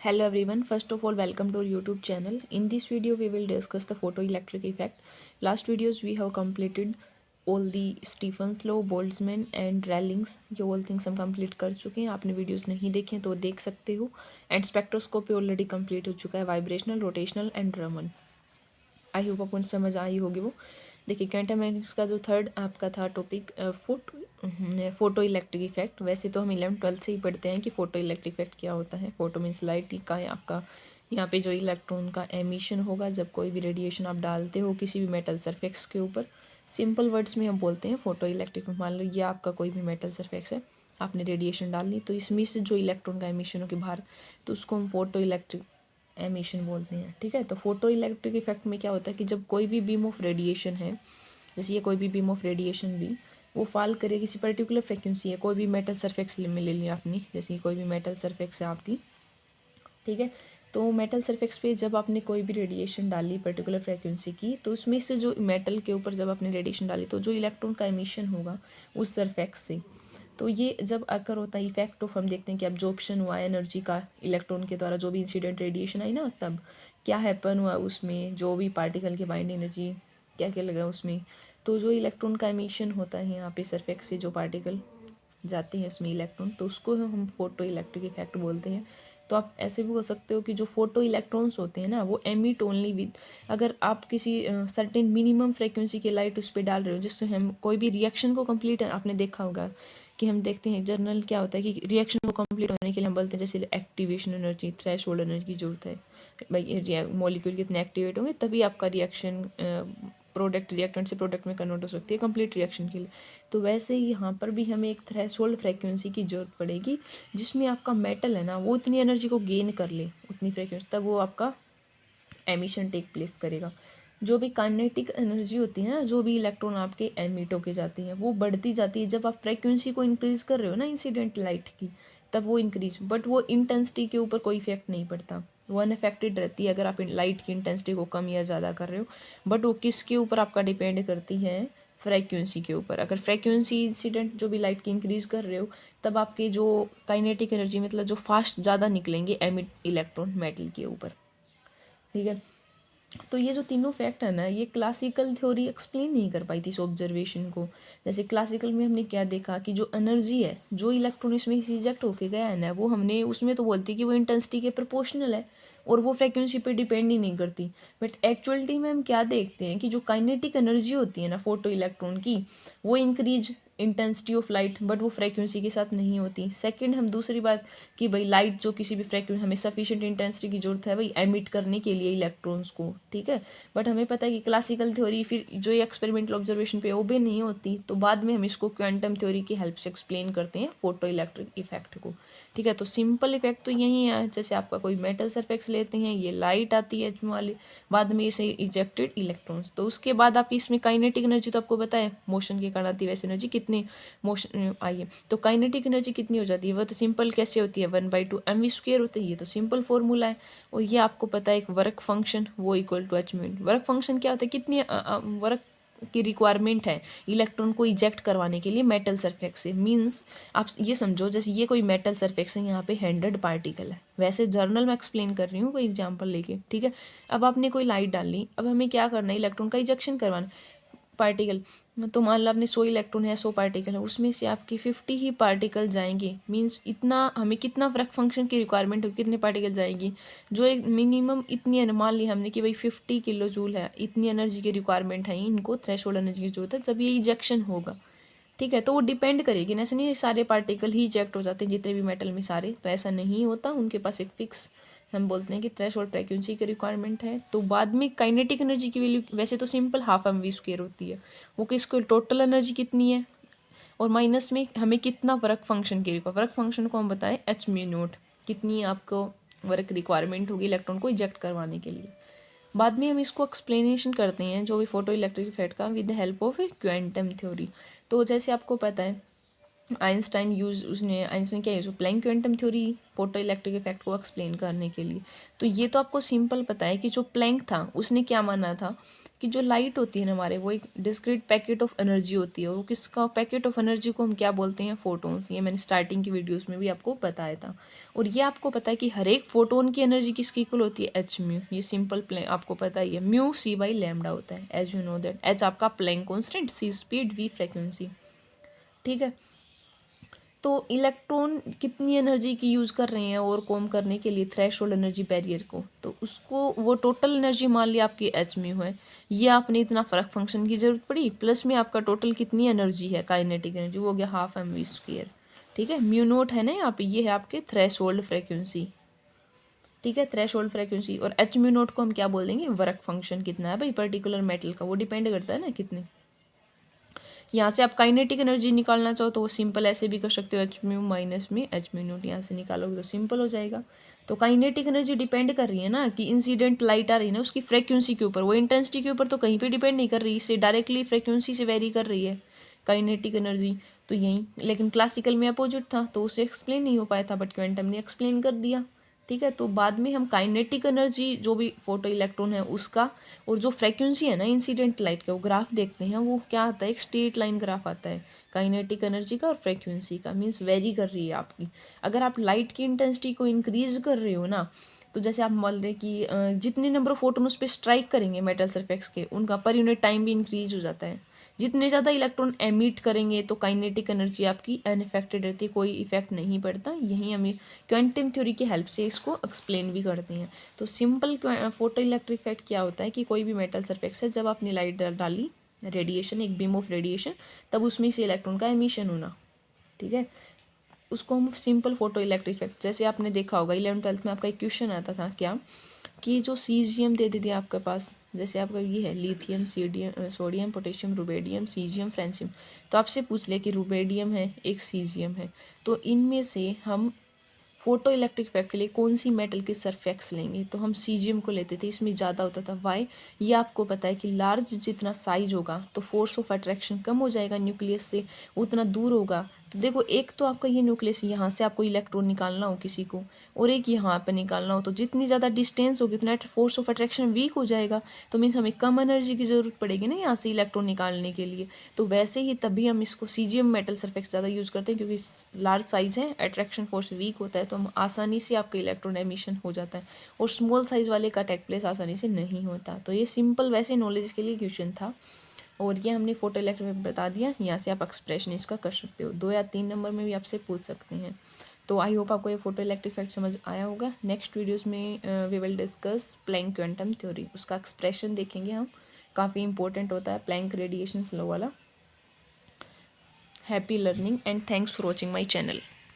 Hello everyone, first of all welcome to our YouTube channel. In this video we will discuss the photoelectric effect. Last videos we have completed all the Stefan's law, Boltzmann and Rayleigh. ये all things हम complete कर चुके हैं. आपने videos नहीं देखे तो देख सकते हो. And spectroscopy already complete हो चुका है, vibrational, rotational and Raman. I hope आपको समझ आई होगी वो. देखिए क्वांटम मैकेनिक्स का जो थर्ड आपका था टॉपिक फोटो इलेक्ट्रिक इफेक्ट. वैसे तो हम 11th-12th से ही पढ़ते हैं कि फोटो इलेक्ट्रिक इफेक्ट क्या होता है. फोटो मीन्स लाइट का है आपका. यहाँ पे जो इलेक्ट्रॉन का एमिशन होगा जब कोई भी रेडिएशन आप डालते हो किसी भी मेटल सरफेक्स के ऊपर. सिंपल वर्ड्स में हम बोलते हैं फोटो इलेक्ट्रिक. मान लो ये आपका कोई भी मेटल सरफेक्स है, आपने रेडिएशन डाल ली तो इसमें से जो इलेक्ट्रॉन का एमिशन हो के बाहर, तो उसको हम फोटो इलेक्ट्रिक एमिशन बोलते हैं. ठीक है, तो फोटो इलेक्ट्रिक इफेक्ट में क्या होता है कि जब कोई भी बीम ऑफ रेडिएशन है, जैसे ये कोई भी बीम ऑफ रेडिएशन भी वो फॉल करे किसी पर्टिकुलर फ्रिक्वेंसी है, कोई भी मेटल सरफेक्स में ले लिया आपने, जैसे कोई भी मेटल सरफेक्स है आपकी. ठीक है, तो मेटल सरफेक्स पे जब आपने कोई भी रेडिएशन डाली पर्टिकुलर फ्रिक्वेंसी की, तो उसमें से जो मेटल के ऊपर जब आपने रेडिएशन डाली तो जो इलेक्ट्रॉन का एमिशन होगा उस सरफेक्स से, तो ये जब अकर होता है इफेक्ट ऑफ, हम देखते हैं कि एब्जॉर्प्शन हुआ एनर्जी का इलेक्ट्रॉन के द्वारा, जो भी इंसिडेंट रेडिएशन आई ना तब क्या हैपन हुआ उसमें, जो भी पार्टिकल की बाइंड एनर्जी क्या क्या लगा उसमें. तो जो इलेक्ट्रॉन का एमिशन होता है यहाँ पे सरफेक्स से जो पार्टिकल जाते हैं इसमें इलेक्ट्रॉन, तो उसको हम फोटो इलेक्ट्रिक इफेक्ट बोलते हैं. तो आप ऐसे भी बोल सकते हो कि जो फोटो इलेक्ट्रॉन्स होते हैं ना वो एमिट ओनली विद, अगर आप किसी सर्टेन मिनिमम फ्रिक्वेंसी की लाइट उस पर डाल रहे हो जिससे हम कोई भी रिएक्शन को कंप्लीट, आपने देखा होगा कि हम देखते हैं जर्नल क्या होता है कि रिएक्शन को कंप्लीट होने के लिए हम बोलते हैं जैसे एक्टिवेशन एनर्जी, थ्रेशोल्ड एनर्जी की जरूरत है. भाई मॉलिक्यूल कितने एक्टिवेट होंगे तभी आपका रिएक्शन प्रोडक्ट रिएक्टेंट से प्रोडक्ट में कन्वर्ट हो सकती है कंप्लीट रिएक्शन के लिए. तो वैसे ही यहाँ पर भी हमें एक थ्रेशोल्ड फ्रिक्वेंसी की जरूरत पड़ेगी जिसमें आपका मेटल है ना वो इतनी एनर्जी को गेन कर ले उतनी फ्रिक्वेंसी, तब वो आपका एमिशन टेक प्लेस करेगा. जो भी काइनेटिक एनर्जी होती है ना, जो भी इलेक्ट्रॉन आपके एमिट होके जाती हैं वो बढ़ती जाती है जब आप फ्रिक्वेंसी को इंक्रीज कर रहे हो ना इंसिडेंट लाइट की, तब वो इंक्रीज, बट वो इंटेंसिटी के ऊपर कोई इफेक्ट नहीं पड़ता, वो अनअफेक्टेड रहती है अगर आप लाइट की इंटेंसिटी को कम या ज़्यादा कर रहे हो. बट वो किसके ऊपर आपका डिपेंड करती है, फ्रीक्वेंसी के ऊपर. अगर फ्रीक्वेंसी इंसिडेंट जो भी लाइट की इंक्रीज कर रहे हो तब आपके जो काइनेटिक एनर्जी मतलब जो फास्ट ज़्यादा निकलेंगे एमिट इलेक्ट्रॉन मेटल के ऊपर. ठीक है, तो ये जो तीनों फैक्ट है ना ये क्लासिकल थ्योरी एक्सप्लेन नहीं कर पाई थी इस ऑब्जर्वेशन को. जैसे क्लासिकल में हमने क्या देखा कि जो एनर्जी है जो इलेक्ट्रॉन इसमें रिजेक्ट होके गया है ना वो हमने उसमें तो बोलती कि वो इंटेंसिटी के प्रोपोर्शनल है और वो फ्रिक्वेंसी पे डिपेंड ही नहीं करती. बट एक्चुअलिटी में हम क्या देखते हैं कि जो काइनेटिक एनर्जी होती है ना फोटो इलेक्ट्रॉन की वो increase intensity of light, but वो फ्रीक्वेंसी के साथ नहीं होती. सेकंड हम दूसरी बात कि भाई लाइट जो किसी भी फ्रीक्वेंसी हमें सफिशिएंट इंटेंसिटी की जरूरत है भाई एमिट करने के लिए इलेक्ट्रॉन्स को. ठीक है, बट हमें पता है कि क्लासिकल थ्योरी फिर जो ये एक्सपेरिमेंटल ऑब्जर्वेशन पे ओबे नहीं होती, तो बाद में हम इसको क्वांटम थ्योरी की हेल्प से एक्सप्लेन करते हैं फोटो इलेक्ट्रिक इफेक्ट को. ठीक है, तो सिंपल इफेक्ट तो यही है, जैसे आपका कोई मेटल सरफेक्स लेते हैं ये लाइट आती है वाली, बाद में इसे इजेक्टेड इलेक्ट्रॉन्स, तो उसके बाद आप इसमें काइनेटिक एनर्जी तो आपको पता है मोशन के कारण आती है, वैसे एनर्जी कितनी मोशन आइए तो काइनेटिक एनर्जी कितनी हो जाती है, वह तो सिंपल कैसे होती है 1/2 mv² होती है. ये तो सिंपल फॉर्मूला है. और ये आपको पता है एक वर्क फंक्शन वो equal to h mu. Work function क्या होता है, कितनी वर्क की रिक्वायरमेंट है इलेक्ट्रॉन को इजेक्ट करवाने के लिए मेटल सरफेक्स से. मींस आप ये समझो जैसे ये कोई मेटल सरफेक्स है, यहाँ पे 100 पार्टिकल है, वैसे जर्नल में एक्सप्लेन कर रही हूँ कोई एग्जांपल लेके. ठीक है, अब आपने कोई लाइट डाली, अब हमें क्या करना है इलेक्ट्रॉन का इजेक्शन करवाना. पार्टिकल तो मान लो आपने 100 इलेक्ट्रॉन है, 100 पार्टिकल है, उसमें से आपके 50 ही पार्टिकल जाएंगे. मींस इतना हमें कितना वर्क फंक्शन की रिक्वायरमेंट होगी, कितने पार्टिकल जाएंगी, जो एक मिनिमम इतनी मान ली हमने कि भाई 50 किलो जूल है, इतनी एनर्जी की रिक्वायरमेंट है, इनको थ्रेशोल्ड एनर्जी की जरूरत है जब ये इजेक्शन होगा. ठीक है, तो वो डिपेंड करेगी ना, ऐसा नहीं सारे पार्टिकल ही इजेक्ट हो जाते हैं जितने भी मेटल में सारे, तो ऐसा नहीं होता, उनके पास एक फिक्स हम बोलते हैं कि थ्रेशोल्ड फ्रीक्वेंसी की रिक्वायरमेंट है. तो बाद में काइनेटिक एनर्जी की वैल्यू वैसे तो सिंपल 12 mv² होती है, वो किसको टोटल एनर्जी कितनी है और माइनस में हमें कितना वर्क फंक्शन की वर्क फंक्शन को हम बताएं h म्यू नोट, कितनी आपको वर्क रिक्वायरमेंट होगी इलेक्ट्रॉन को इजेक्ट करवाने के लिए. बाद में हम इसको एक्सप्लेनेशन करते हैं जो भी फोटो इलेक्ट्रिक इफेक्ट का with the help of a quantum theory. तो जैसे आपको पता है आइंस्टाइन क्या use Planck quantum theory photoelectric effect को एक्सप्लेन करने के लिए. तो ये तो आपको सिंपल पता है कि जो प्लैंक था उसने क्या माना था कि जो लाइट होती है ना हमारे, वो एक डिस्क्रीट पैकेट ऑफ एनर्जी होती है। वो किसका पैकेट ऑफ एनर्जी को हम क्या बोलते हैं? फोटोन्स। ये मैंने स्टार्टिंग की वीडियोस में भी आपको बताया था। और ये आपको पता है कि हर एक फोटोन की एनर्जी किसकी इक्वल होती है? H mu. ये सिंपल प्ले आपको पता ही है, म्यू सी बाई लैम्डा होता है, as you know that. H आपका Planck constant, c speed, v frequency, ठीक है। तो इलेक्ट्रॉन कितनी एनर्जी की यूज़ कर रहे हैं और कॉम करने के लिए थ्रेशोल्ड एनर्जी बैरियर को, तो उसको वो टोटल एनर्जी मान लिया आपकी एच म्यू है। ये आपने इतना फ़र्क फंक्शन की ज़रूरत पड़ी, प्लस में आपका टोटल कितनी एनर्जी है, काइनेटिक एनर्जी, वो हो गया हाफ एम वी स्क्वायर, ठीक है। म्यू नोट है ना यहाँ पे, ये है आपके थ्रेशोल्ड फ्रीक्वेंसी, ठीक है, थ्रेशोल्ड फ्रीक्वेंसी। और एच म्यू नोट को हम क्या बोल देंगे? वर्क फंक्शन कितना है भाई पर्टिकुलर मेटल का, वो डिपेंड करता है ना कितने। यहाँ से आप काइनेटिक एनर्जी निकालना चाहो तो वो सिंपल ऐसे भी कर सकते हो, एच म्यू माइनस में एच म्यू नोट, यहाँ से निकालोगे तो सिंपल हो जाएगा। तो काइनेटिक एनर्जी डिपेंड कर रही है ना कि इंसिडेंट लाइट आ रही है ना उसकी फ्रीक्वेंसी के ऊपर, वो इंटेंसिटी के ऊपर तो कहीं पे डिपेंड नहीं कर रही, इससे डायरेक्टली फ्रीक्वेंसी से वेरी कर रही है काइनेटिक एनर्जी। तो यही, लेकिन क्लासिकल में अपोजिट था तो उसे एक्सप्लेन नहीं हो पाया था, बट क्वांटम ने एक्सप्लेन कर दिया, ठीक है। तो बाद में हम काइनेटिक एनर्जी जो भी फोटो इलेक्ट्रॉन है उसका, और जो फ्रीक्वेंसी है ना इंसिडेंट लाइट का, वो ग्राफ देखते हैं। वो क्या आता है? एक स्ट्रेट लाइन ग्राफ आता है काइनेटिक एनर्जी का और फ्रीक्वेंसी का, मीन्स वेरी कर रही है आपकी। अगर आप लाइट की इंटेंसिटी को इंक्रीज कर रहे हो ना, तो जैसे आप मान रहे कि जितने नंबर ऑफ फोटोन उस पर स्ट्राइक करेंगे मेटल सरफेक्स के, उनका पर यूनिट टाइम भी इंक्रीज हो जाता है। जितने ज़्यादा इलेक्ट्रॉन एमिट करेंगे तो काइनेटिक एनर्जी आपकी अनइफेक्टेड रहती है, कोई इफेक्ट नहीं पड़ता। यही हमें क्वांटम थ्योरी की हेल्प से इसको एक्सप्लेन भी करते हैं। तो सिंपल फोटो इलेक्ट्रिक इफेक्ट क्या होता है कि कोई भी मेटल सरफेक्स है, जब आपने लाइट डाली, रेडिएशन, एक बीम ऑफ रेडिएशन, तब उसमें से इलेक्ट्रॉन का एमिशन होना, ठीक है, उसको हम सिंपल फोटो इलेक्ट्रिक इफेक्ट। जैसे आपने देखा होगा 11th-12th में आपका एक क्वेश्चन आता था क्या, कि जो सीजियम दे देती है आपके पास, जैसे आपका ये है lithium, sodium, potassium, rubidium, caesium, francium, तो आपसे पूछ लिया कि रुबेडियम है, एक सीजियम है, तो इनमें से हम फोटो इलेक्ट्रिक इफेक्ट के लिए कौन सी मेटल के सरफेक्स लेंगे, तो हम सीजियम को लेते थे, इसमें ज़्यादा होता था। वाई? ये आपको पता है कि लार्ज जितना साइज होगा तो फोर्स ऑफ अट्रैक्शन कम हो जाएगा न्यूक्लियस से, उतना दूर होगा। तो देखो, एक तो आपका ये न्यूक्लियस, यहाँ से आपको इलेक्ट्रॉन निकालना हो किसी को, और एक यहाँ पर निकालना हो, तो जितनी ज़्यादा डिस्टेंस होगी उतना फोर्स ऑफ अट्रैक्शन वीक हो जाएगा। तो मीन्स हमें कम एनर्जी की ज़रूरत पड़ेगी ना यहाँ से इलेक्ट्रॉन निकालने के लिए। तो वैसे ही तभी हम इसको सीजियम मेटल सरफेक्स ज़्यादा यूज़ करते हैं, क्योंकि लार्ज साइज है, अट्रैक्शन फोर्स वीक होता है, तो हम आसानी से आपका इलेक्ट्रॉन एमिशन हो जाता है। और स्मॉल साइज वाले का टेक प्लेस आसानी से नहीं होता। तो ये सिंपल वैसे नॉलेज के लिए क्वेश्चन था, और ये हमने फोटो इलेक्ट्रिक में बता दिया। यहाँ से आप एक्सप्रेशन इसका कर सकते हो, 2 या 3 नंबर में भी आपसे पूछ सकते हैं। तो आई होप आपको ये फोटो इलेक्ट्रिक इफेक्ट समझ आया होगा। नेक्स्ट वीडियोस में we will discuss Planck quantum theory, उसका एक्सप्रेशन देखेंगे हम, काफ़ी इंपॉर्टेंट होता है प्लैंक रेडिएशन लॉ वाला। Happy learning and thanks for watching my channel.